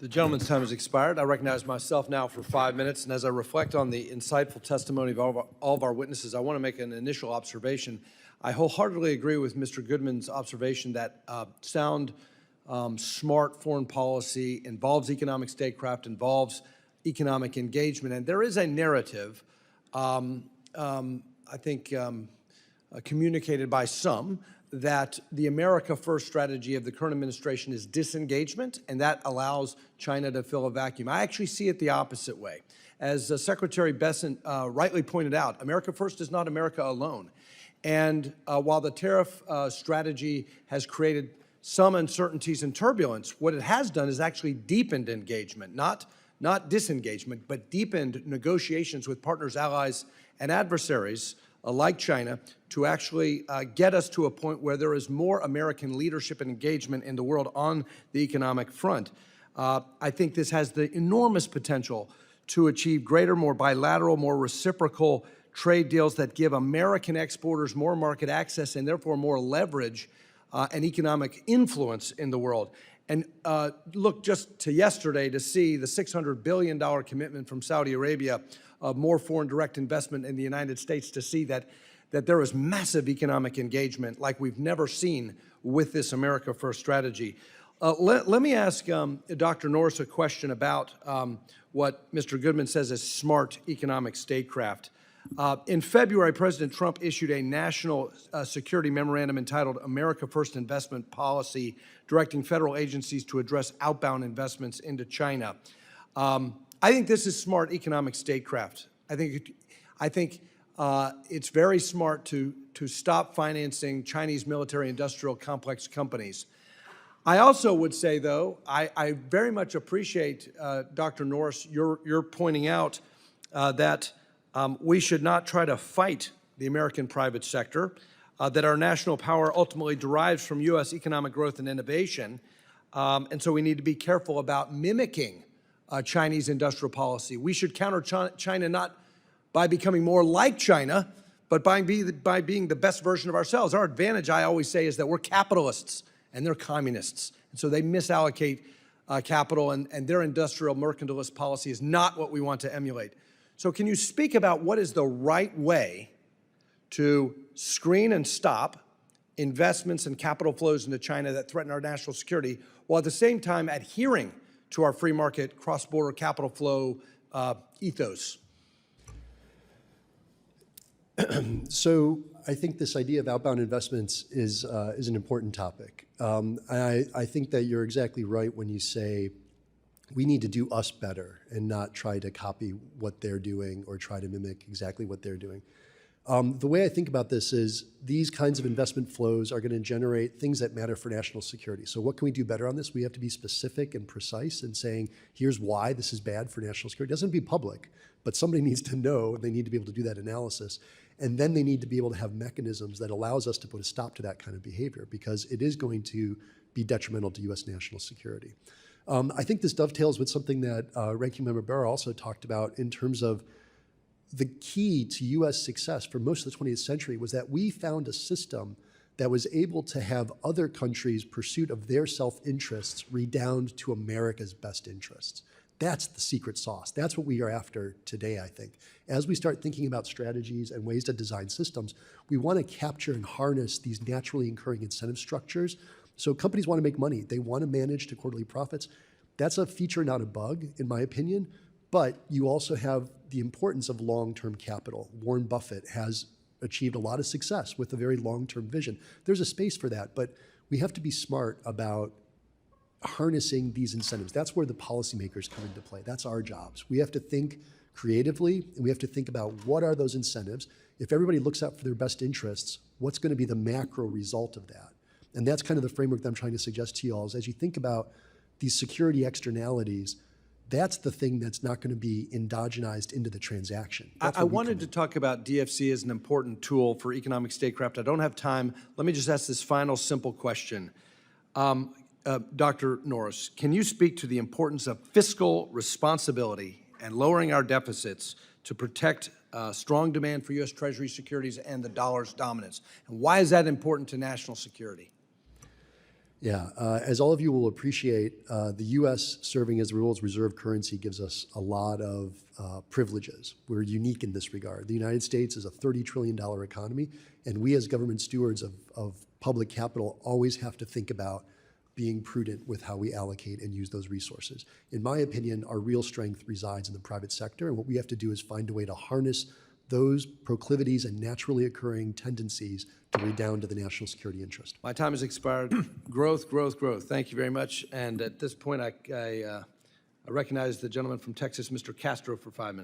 The gentleman's time has expired. I recognize myself now for 5 minutes, and as I reflect on the insightful testimony of all of our witnesses, I want to make an initial observation. I wholeheartedly agree with Mr. Goodman's observation that sound, smart foreign policy involves economic statecraft, involves economic engagement, and there is a narrative, I think, communicated by some, that the America First strategy of the current administration is disengagement, and that allows China to fill a vacuum. I actually see it the opposite way. As Secretary Bessent rightly pointed out, America First is not America alone. And while the tariff strategy has created some uncertainties and turbulence, what it has done is actually deepened engagement, not disengagement, but deepened negotiations with partners, allies, and adversaries like China to actually get us to a point where there is more American leadership and engagement in the world on the economic front. I think this has the enormous potential to achieve greater, more bilateral, more reciprocal trade deals that give American exporters more market access and therefore more leverage and economic influence in the world. And look just to yesterday to see the $600 billion commitment from Saudi Arabia of more foreign direct investment in the United States, to see that there is massive economic engagement like we've never seen with this America First strategy. Let me ask Dr. Norris a question about what Mr. Goodman says is smart economic statecraft. In February, President Trump issued a national security memorandum entitled America First Investment Policy, directing federal agencies to address outbound investments into China. I think this is smart economic statecraft. I think it's very smart to stop financing Chinese military-industrial complex companies. I also would say, though, I very much appreciate, Dr. Norris, your pointing out that we should not try to fight the American private sector, that our national power ultimately derives from U.S. economic growth and innovation, and so we need to be careful about mimicking Chinese industrial policy. We should counter China not by becoming more like China, but by being the best version of ourselves. Our advantage, I always say, is that we're capitalists and they're communists, and so they misallocate capital, and their industrial mercantilist policy is not what we want to emulate. So can you speak about what is the right way to screen and stop investments and capital flows into China that threaten our national security, while at the same time adhering to our free market cross-border capital flow ethos? So I think this idea of outbound investments is an important topic. I think that you're exactly right when you say we need to do us better and not try to copy what they're doing or try to mimic exactly what they're doing. The way I think about this is these kinds of investment flows are going to generate things that matter for national security. So what can we do better on this? We have to be specific and precise in saying, here's why this is bad for national security. It doesn't be public, but somebody needs to know, and they need to be able to do that analysis. And then they need to be able to have mechanisms that allows us to put a stop to that kind of behavior, because it is going to be detrimental to U.S. national security. I think this dovetails with something that Ranking Member Barr also talked about in terms of the key to U.S. success for most of the 20th century was that we found a system that was able to have other countries' pursuit of their self-interests redound to America's best interests. That's the secret sauce. That's what we are after today, I think. As we start thinking about strategies and ways to design systems, we want to capture and harness these naturally occurring incentive structures. So companies want to make money. They want to manage to quarterly profits. That's a feature, not a bug, in my opinion. But you also have the importance of long-term capital. Warren Buffett has achieved a lot of success with a very long-term vision. There's a space for that, but we have to be smart about harnessing these incentives. That's where the policymakers come into play. That's our jobs. We have to think creatively, and we have to think about what are those incentives. If everybody looks out for their best interests, what's going to be the macro result of that? And that's kind of the framework that I'm trying to suggest to you all, is as you think about these security externalities, that's the thing that's not going to be endogenized into the transaction. I wanted to talk about DFC as an important tool for economic statecraft. I don't have time. Let me just ask this final simple question. Dr. Norris, can you speak to the importance of fiscal responsibility and lowering our deficits to protect strong demand for U.S. Treasury securities and the dollar's dominance? And why is that important to national security? Yeah, as all of you will appreciate, the U.S. serving as the world's reserve currency gives us a lot of privileges. We're unique in this regard. The United States is a $30 trillion economy, and we as government stewards of public capital always have to think about being prudent with how we allocate and use those resources. In my opinion, our real strength resides in the private sector, and what we have to do is find a way to harness those proclivities and naturally occurring tendencies to redound to the national security interest. My time has expired. Growth, growth, growth. Thank you very much. And at this point, I recognize the gentleman from Texas, Mr. Castro, for 5 minutes.